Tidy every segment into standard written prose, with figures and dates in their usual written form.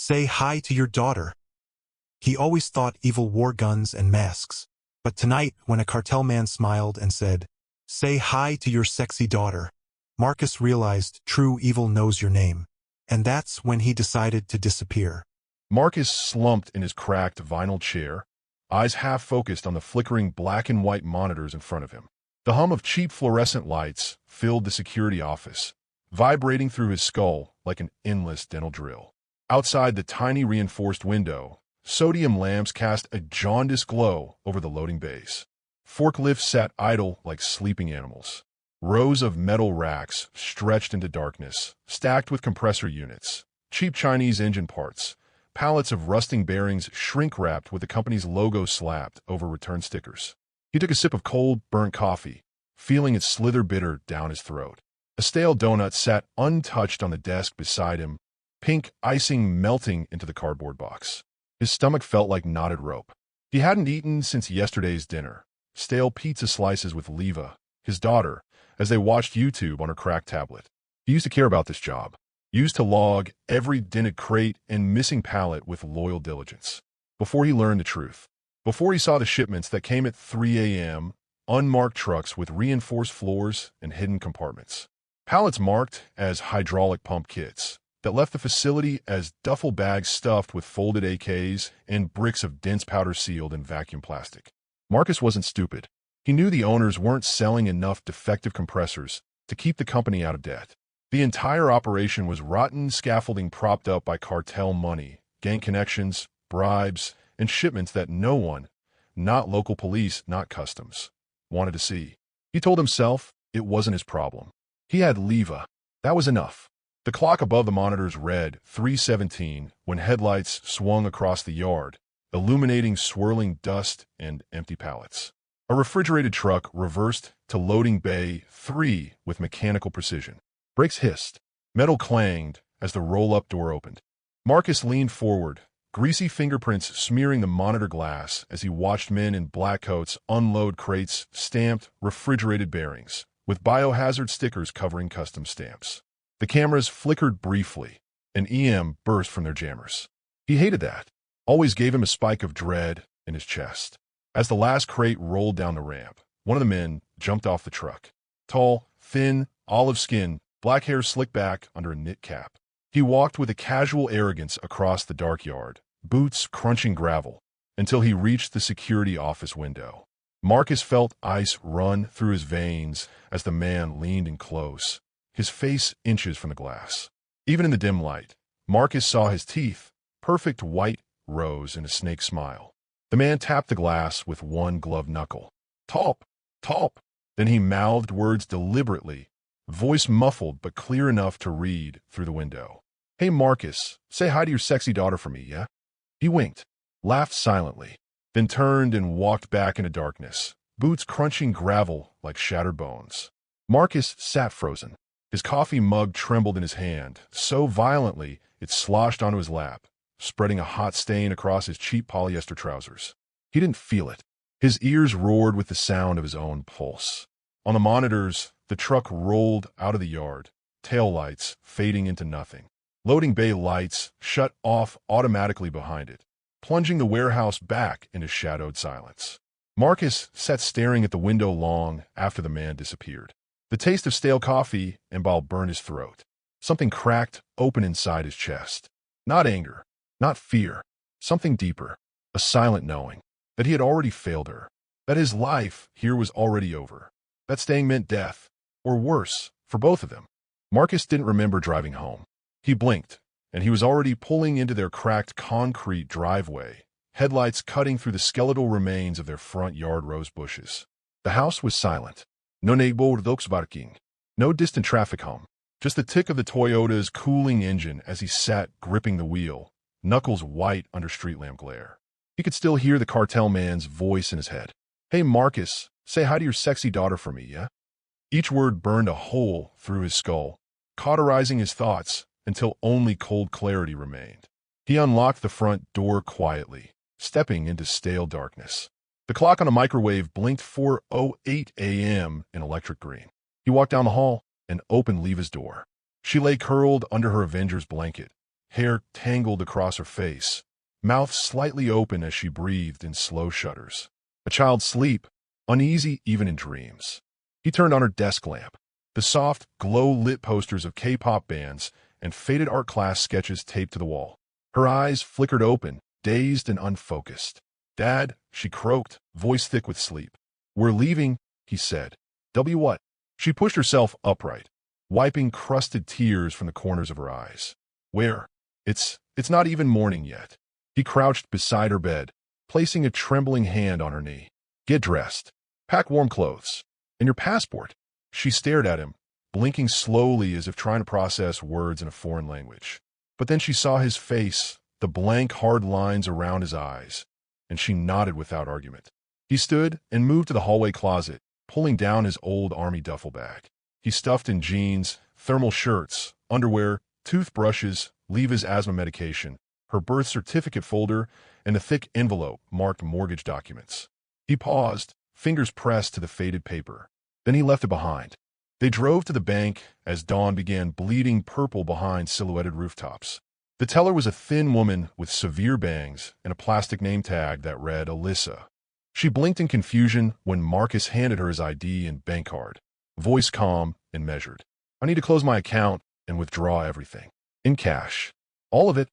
Say hi to your daughter. He always thought evil wore guns and masks. But tonight, when a cartel man smiled and said, "Say hi to your sexy daughter," Marcus realized true evil knows your name. And that's when he decided to disappear. Marcus slumped in his cracked vinyl chair, eyes half-focused on the flickering black and white monitors in front of him. The hum of cheap fluorescent lights filled the security office, vibrating through his skull like an endless dental drill. Outside the tiny reinforced window, sodium lamps cast a jaundiced glow over the loading bays. Forklifts sat idle like sleeping animals. Rows of metal racks stretched into darkness, stacked with compressor units, cheap Chinese engine parts, pallets of rusting bearings shrink-wrapped with the company's logo slapped over return stickers. He took a sip of cold, burnt coffee, feeling it slither bitter down his throat. A stale donut sat untouched on the desk beside him, pink icing melting into the cardboard box. His stomach felt like knotted rope. He hadn't eaten since yesterday's dinner, stale pizza slices with Leva, his daughter, as they watched YouTube on her cracked tablet. He used to care about this job, used to log every dented crate and missing pallet with loyal diligence. Before he learned the truth, before he saw the shipments that came at 3 a.m., unmarked trucks with reinforced floors and hidden compartments. Pallets marked as hydraulic pump kits that left the facility as duffel bags stuffed with folded AKs and bricks of dense powder sealed in vacuum plastic. Marcus wasn't stupid. He knew the owners weren't selling enough defective compressors to keep the company out of debt. The entire operation was rotten scaffolding propped up by cartel money, gang connections, bribes, and shipments that no one, not local police, not customs, wanted to see. He told himself it wasn't his problem. He had Leva. That was enough. The clock above the monitors read 3:17 when headlights swung across the yard, illuminating swirling dust and empty pallets. A refrigerated truck reversed to loading bay 3 with mechanical precision. Brakes hissed. Metal clanged as the roll-up door opened. Marcus leaned forward, greasy fingerprints smearing the monitor glass as he watched men in black coats unload crates stamped refrigerated bearings, with biohazard stickers covering custom stamps. The cameras flickered briefly. An EM burst from their jammers. He hated that. Always gave him a spike of dread in his chest. As the last crate rolled down the ramp, one of the men jumped off the truck. Tall, thin, olive skin, black hair slicked back under a knit cap. He walked with a casual arrogance across the dark yard, boots crunching gravel, until he reached the security office window. Marcus felt ice run through his veins as the man leaned in close, his face inches from the glass. Even in the dim light, Marcus saw his teeth, perfect white rows in a snake smile. The man tapped the glass with one gloved knuckle. "Talp! Talp!" Then he mouthed words deliberately, voice muffled but clear enough to read through the window. "Hey, Marcus, say hi to your sexy daughter for me, yeah?" He winked, laughed silently, then turned and walked back into darkness, boots crunching gravel like shattered bones. Marcus sat frozen. His coffee mug trembled in his hand, so violently it sloshed onto his lap, spreading a hot stain across his cheap polyester trousers. He didn't feel it. His ears roared with the sound of his own pulse. On the monitors, the truck rolled out of the yard, taillights fading into nothing. Loading bay lights shut off automatically behind it, plunging the warehouse back into shadowed silence. Marcus sat staring at the window long after the man disappeared. The taste of stale coffee and bile burned his throat. Something cracked open inside his chest. Not anger, not fear, something deeper, a silent knowing that he had already failed her, that his life here was already over, that staying meant death, or worse, for both of them. Marcus didn't remember driving home. He blinked, and he was already pulling into their cracked concrete driveway, headlights cutting through the skeletal remains of their front yard rose bushes. The house was silent. No neighborhoodsbarking, no distant traffic hum, just the tick of the Toyota's cooling engine as he sat gripping the wheel, knuckles white under street lamp glare. He could still hear the cartel man's voice in his head. "Hey, Marcus, say hi to your sexy daughter for me, yeah?" Each word burned a hole through his skull, cauterizing his thoughts until only cold clarity remained. He unlocked the front door quietly, stepping into stale darkness. The clock on a microwave blinked 4:08 a.m. in electric green. He walked down the hall and opened Leva's door. She lay curled under her Avenger's blanket, hair tangled across her face, mouth slightly open as she breathed in slow shudders. A child's sleep, uneasy even in dreams. He turned on her desk lamp. The soft, glow-lit posters of K-pop bands and faded art class sketches taped to the wall. Her eyes flickered open, dazed and unfocused. "Dad," she croaked, voice thick with sleep. "We're leaving," he said. "W what?" She pushed herself upright, wiping crusted tears from the corners of her eyes. "Where? It's not even morning yet." He crouched beside her bed, placing a trembling hand on her knee. "Get dressed. Pack warm clothes. And your passport." She stared at him, blinking slowly as if trying to process words in a foreign language. But then she saw his face, the blank, hard lines around his eyes, and she nodded without argument. He stood and moved to the hallway closet, pulling down his old army duffel bag. He stuffed in jeans, thermal shirts, underwear, toothbrushes, Leva's asthma medication, her birth certificate folder, and a thick envelope marked mortgage documents. He paused, fingers pressed to the faded paper. Then he left it behind. They drove to the bank as dawn began bleeding purple behind silhouetted rooftops. The teller was a thin woman with severe bangs and a plastic name tag that read Alyssa. She blinked in confusion when Marcus handed her his ID and bank card, voice calm and measured. "I need to close my account and withdraw everything. In cash." "All of it?"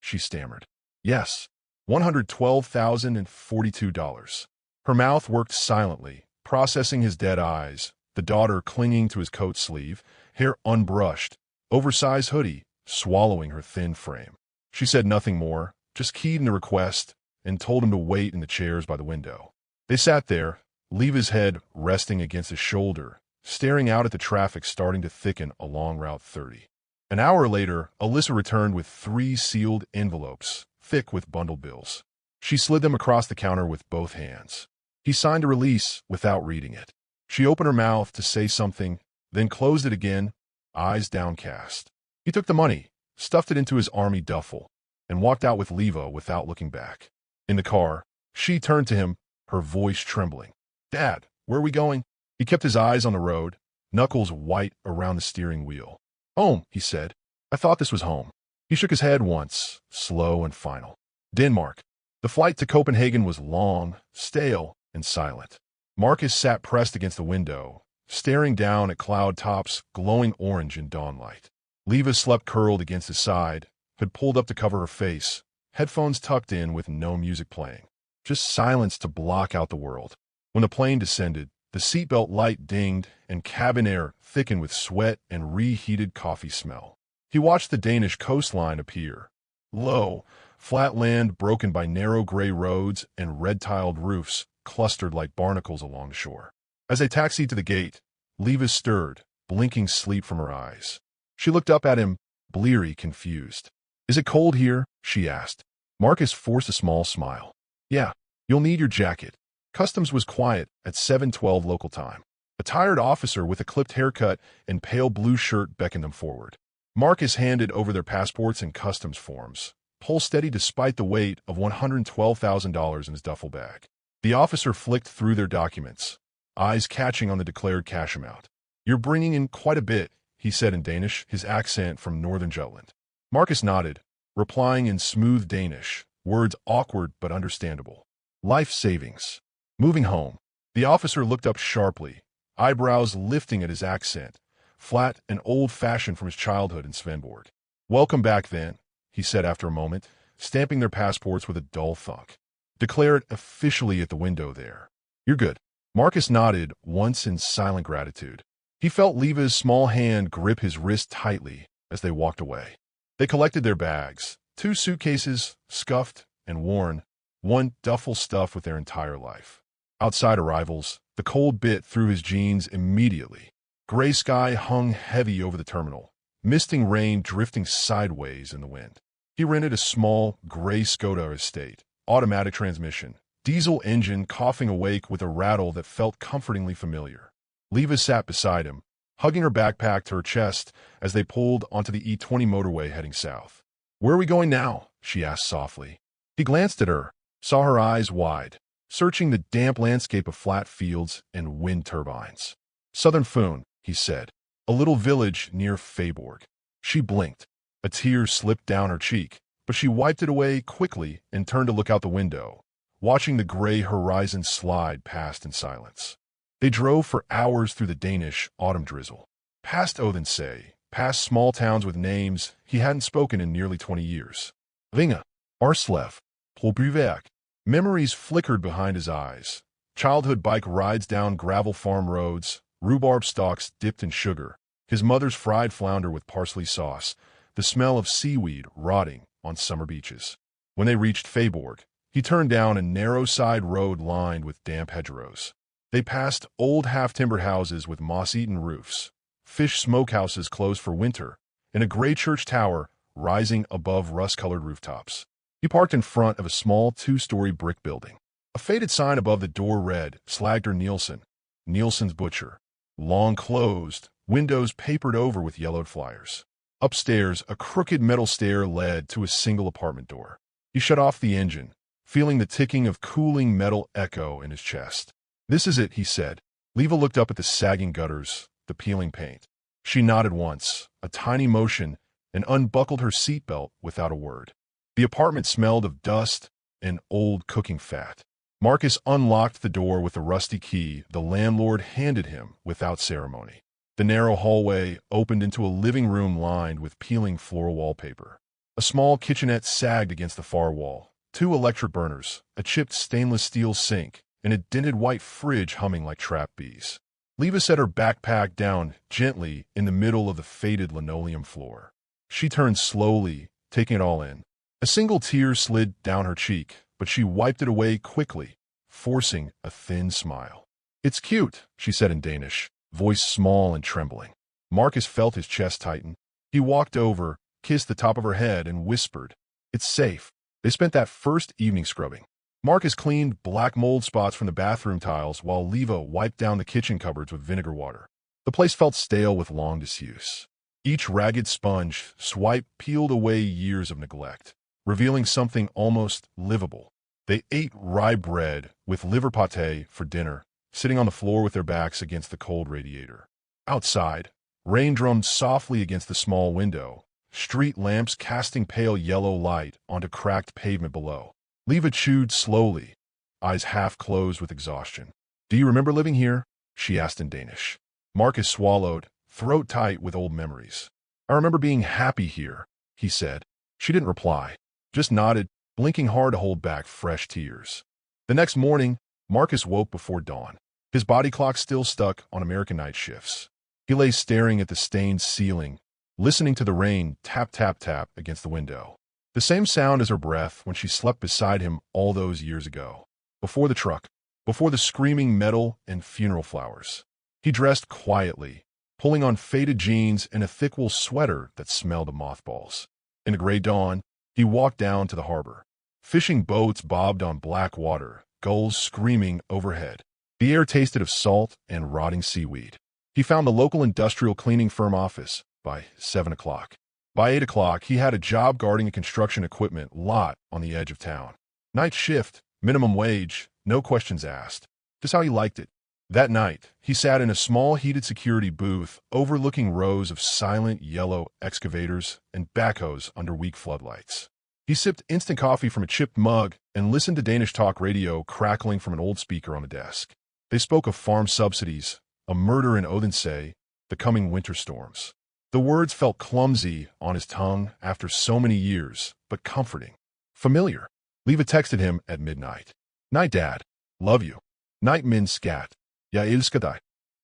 she stammered. "Yes, $112,042. Her mouth worked silently, processing his dead eyes, the daughter clinging to his coat sleeve, hair unbrushed, oversized hoodie swallowing her thin frame. She said nothing more, just keyed in the request and told him to wait in the chairs by the window. They sat there, Leva's head resting against his shoulder, staring out at the traffic starting to thicken along Route 30. An hour later, Alyssa returned with 3 sealed envelopes, thick with bundled bills. She slid them across the counter with both hands. He signed a release without reading it. She opened her mouth to say something, then closed it again, eyes downcast. He took the money, stuffed it into his army duffel, and walked out with Leva without looking back. In the car, she turned to him, her voice trembling. "Dad, where are we going?" He kept his eyes on the road, knuckles white around the steering wheel. "Home," he said. "I thought this was home." He shook his head once, slow and final. "Denmark." The flight to Copenhagen was long, stale, and silent. Marcus sat pressed against the window, staring down at cloud tops glowing orange in dawnlight. Leva slept curled against his side, had pulled up to cover her face, headphones tucked in with no music playing. Just silence to block out the world. When the plane descended, the seatbelt light dinged and cabin air thickened with sweat and reheated coffee smell. He watched the Danish coastline appear. Low, flat land broken by narrow gray roads and red-tiled roofs clustered like barnacles along the shore. As they taxied to the gate, Leva stirred, blinking sleep from her eyes. She looked up at him, bleary, confused. "Is it cold here?" she asked. Marcus forced a small smile. "Yeah, you'll need your jacket." Customs was quiet at 7:12 local time. A tired officer with a clipped haircut and pale blue shirt beckoned them forward. Marcus handed over their passports and customs forms, pulse steady despite the weight of $112,000 in his duffel bag. The officer flicked through their documents, eyes catching on the declared cash amount. "You're bringing in quite a bit," he said in Danish, his accent from northern Jutland. Marcus nodded, replying in smooth Danish, words awkward but understandable. "Life savings. Moving home." The officer looked up sharply, eyebrows lifting at his accent, flat and old-fashioned from his childhood in Svendborg. "Welcome back, then," he said after a moment, stamping their passports with a dull thunk. "Declare it officially at the window there. You're good." Marcus nodded once in silent gratitude. He felt Leva's small hand grip his wrist tightly as they walked away. They collected their bags, 2 suitcases, scuffed and worn, 1 duffel stuffed with their entire life. Outside arrivals, the cold bit through his jeans immediately. Gray sky hung heavy over the terminal, misting rain drifting sideways in the wind. He rented a small, gray Skoda estate, automatic transmission, diesel engine coughing awake with a rattle that felt comfortingly familiar. Leva sat beside him, hugging her backpack to her chest as they pulled onto the E20 motorway heading south. "Where are we going now?" she asked softly. He glanced at her, saw her eyes wide, searching the damp landscape of flat fields and wind turbines. "Southern Foon," he said, "a little village near Feyborg." She blinked. A tear slipped down her cheek, but she wiped it away quickly and turned to look out the window, watching the gray horizon slide past in silence. They drove for hours through the Danish autumn drizzle, past Odense, past small towns with names he hadn't spoken in nearly 20 years. Vinga, Arslev, Plobuvak. Memories flickered behind his eyes. Childhood bike rides down gravel farm roads, rhubarb stalks dipped in sugar, his mother's fried flounder with parsley sauce, the smell of seaweed rotting on summer beaches. When they reached Feyborg, he turned down a narrow side road lined with damp hedgerows. They passed old half-timbered houses with moss-eaten roofs, fish smokehouses closed for winter, and a gray church tower rising above rust-colored rooftops. He parked in front of a small two-story brick building. A faded sign above the door read, Slagter Nielsen, Nielsen's Butcher. Long closed, windows papered over with yellowed flyers. Upstairs, a crooked metal stair led to a single apartment door. He shut off the engine, feeling the ticking of cooling metal echo in his chest. This is it, he said. Leva looked up at the sagging gutters, the peeling paint. She nodded once, a tiny motion, and unbuckled her seatbelt without a word. The apartment smelled of dust and old cooking fat. Marcus unlocked the door with the rusty key the landlord handed him without ceremony. The narrow hallway opened into a living room lined with peeling floral wallpaper. A small kitchenette sagged against the far wall. 2 electric burners, a chipped stainless steel sink, and a dented white fridge humming like trapped bees. Leva set her backpack down gently in the middle of the faded linoleum floor. She turned slowly, taking it all in. A single tear slid down her cheek, but she wiped it away quickly, forcing a thin smile. It's cute, she said in Danish, voice small and trembling. Marcus felt his chest tighten. He walked over, kissed the top of her head, and whispered, It's safe. They spent that first evening scrubbing. Marcus cleaned black mold spots from the bathroom tiles while Leva wiped down the kitchen cupboards with vinegar water. The place felt stale with long disuse. Each ragged sponge swipe peeled away years of neglect, revealing something almost livable. They ate rye bread with liver pâté for dinner, sitting on the floor with their backs against the cold radiator. Outside, rain drummed softly against the small window, street lamps casting pale yellow light onto cracked pavement below. Leva chewed slowly, eyes half closed with exhaustion. Do you remember living here? She asked in Danish. Marcus swallowed, throat tight with old memories. I remember being happy here, he said. She didn't reply, just nodded, blinking hard to hold back fresh tears. The next morning, Marcus woke before dawn, his body clock still stuck on American night shifts. He lay staring at the stained ceiling, listening to the rain tap, tap, tap against the window. The same sound as her breath when she slept beside him all those years ago. Before the truck, before the screaming metal and funeral flowers. He dressed quietly, pulling on faded jeans and a thick wool sweater that smelled of mothballs. In the gray dawn, he walked down to the harbor. Fishing boats bobbed on black water, gulls screaming overhead. The air tasted of salt and rotting seaweed. He found the local industrial cleaning firm office by 7 o'clock. By 8 o'clock, he had a job guarding a construction equipment lot on the edge of town. Night shift, minimum wage, no questions asked. Just how he liked it. That night, he sat in a small heated security booth overlooking rows of silent yellow excavators and backhoes under weak floodlights. He sipped instant coffee from a chipped mug and listened to Danish talk radio crackling from an old speaker on the desk. They spoke of farm subsidies, a murder in Odense, the coming winter storms. The words felt clumsy on his tongue after so many years, but comforting. Familiar. Leva texted him at midnight. Night, Dad. Love you. Night, Min scat. Jag älskar dig.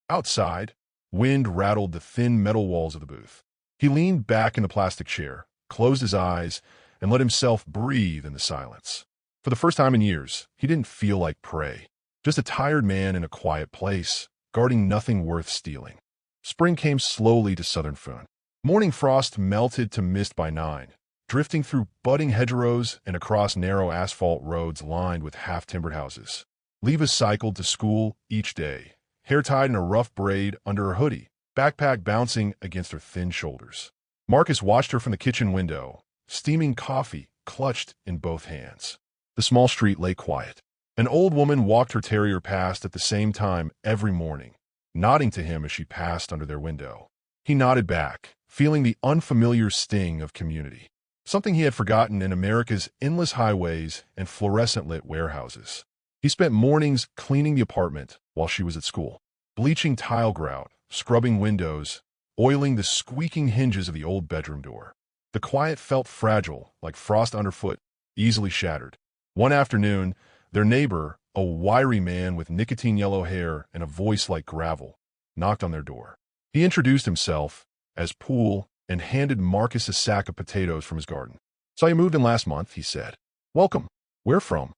Outside, wind rattled the thin metal walls of the booth. He leaned back in the plastic chair, closed his eyes, and let himself breathe in the silence. For the first time in years, he didn't feel like prey. Just a tired man in a quiet place, guarding nothing worth stealing. Spring came slowly to southern Foon. Morning frost melted to mist by 9, drifting through budding hedgerows and across narrow asphalt roads lined with half-timbered houses. Leva cycled to school each day, hair tied in a rough braid under her hoodie, backpack bouncing against her thin shoulders. Marcus watched her from the kitchen window, steaming coffee clutched in both hands. The small street lay quiet. An old woman walked her terrier past at the same time every morning, nodding to him as she passed under their window. He nodded back, feeling the unfamiliar sting of community. Something he had forgotten in America's endless highways and fluorescent-lit warehouses. He spent mornings cleaning the apartment while she was at school, bleaching tile grout, scrubbing windows, oiling the squeaking hinges of the old bedroom door. The quiet felt fragile, like frost underfoot, easily shattered. One afternoon, their neighbor, a wiry man with nicotine-yellow hair and a voice like gravel, knocked on their door. He introduced himself as Poole and handed Marcus a sack of potatoes from his garden. "Saw you moved in last month," he said. "Welcome. Where from?"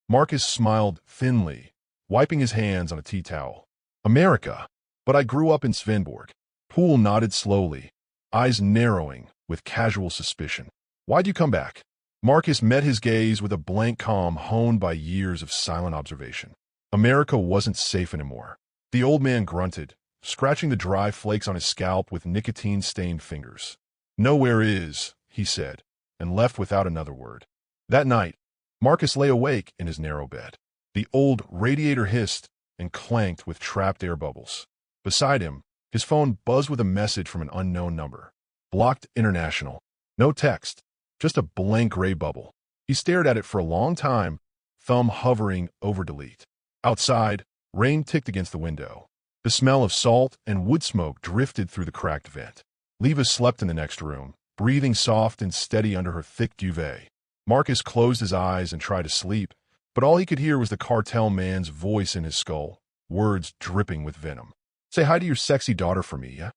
Marcus smiled thinly, wiping his hands on a tea towel. "America. But I grew up in Svenborg." Poole nodded slowly, eyes narrowing with casual suspicion. "Why'd you come back?" Marcus met his gaze with a blank calm honed by years of silent observation. America wasn't safe anymore. The old man grunted, scratching the dry flakes on his scalp with nicotine-stained fingers. "Nowhere is," he said, and left without another word. That night, Marcus lay awake in his narrow bed. The old radiator hissed and clanked with trapped air bubbles. Beside him, his phone buzzed with a message from an unknown number. Blocked international. No text, just a blank gray bubble. He stared at it for a long time, thumb hovering over delete. Outside, rain ticked against the window. The smell of salt and wood smoke drifted through the cracked vent. Leva slept in the next room, breathing soft and steady under her thick duvet. Marcus closed his eyes and tried to sleep, but all he could hear was the cartel man's voice in his skull, words dripping with venom. "Say hi to your sexy daughter for me, yeah?"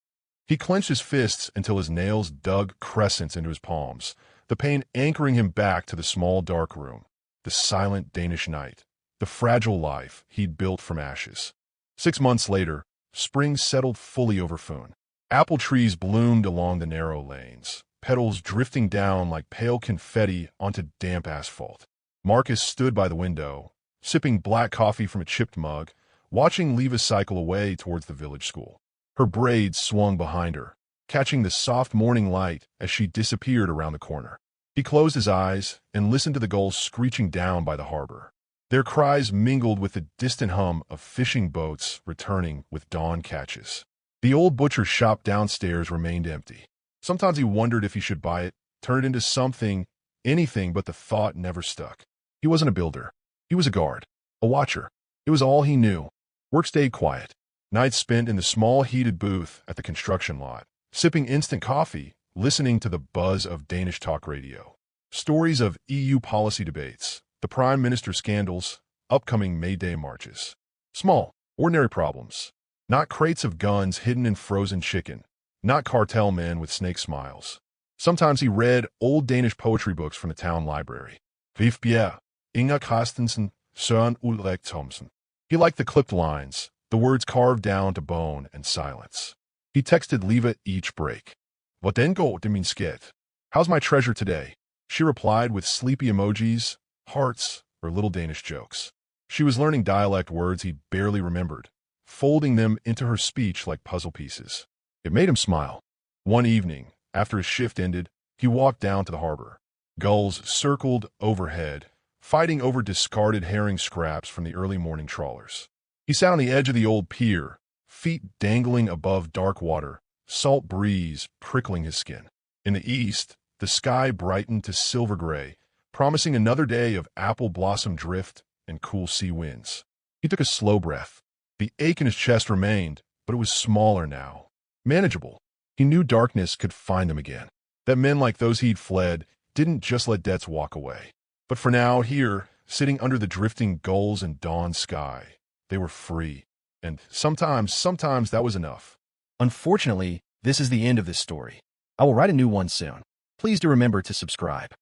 He clenched his fists until his nails dug crescents into his palms, the pain anchoring him back to the small dark room, the silent Danish night, the fragile life he'd built from ashes. 6 months later, spring settled fully over Foon. Apple trees bloomed along the narrow lanes, petals drifting down like pale confetti onto damp asphalt. Marcus stood by the window, sipping black coffee from a chipped mug, watching Leva cycle away towards the village school. Her braids swung behind her, catching the soft morning light as she disappeared around the corner. He closed his eyes and listened to the gulls screeching down by the harbor. Their cries mingled with the distant hum of fishing boats returning with dawn catches. The old butcher's shop downstairs remained empty. Sometimes he wondered if he should buy it, turn it into something, anything, but the thought never stuck. He wasn't a builder. He was a guard, a watcher. It was all he knew. Work stayed quiet. Nights spent in the small heated booth at the construction lot, sipping instant coffee, listening to the buzz of Danish talk radio. Stories of EU policy debates, the Prime Minister scandals, upcoming May Day marches. Small, ordinary problems. Not crates of guns hidden in frozen chicken. Not cartel men with snake smiles. Sometimes he read old Danish poetry books from the town library. Vifbjerg, Inger Carstensen, Søren Ulrik Thomsen. He liked the clipped lines, the words carved down to bone and silence. He texted Leva each break. "Hvordan går det, min skat? How's my treasure today?" She replied with sleepy emojis, hearts, or little Danish jokes. She was learning dialect words he barely remembered, folding them into her speech like puzzle pieces. It made him smile. One evening, after his shift ended, he walked down to the harbor. Gulls circled overhead, fighting over discarded herring scraps from the early morning trawlers. He sat on the edge of the old pier, feet dangling above dark water, salt breeze prickling his skin. In the east, the sky brightened to silver gray, promising another day of apple blossom drift and cool sea winds. He took a slow breath. The ache in his chest remained, but it was smaller now. Manageable. He knew darkness could find him again. That men like those he'd fled didn't just let debts walk away. But for now, here, sitting under the drifting gulls and dawn sky, they were free. And sometimes that was enough. Unfortunately, this is the end of this story. I will write a new one soon. Please do remember to subscribe.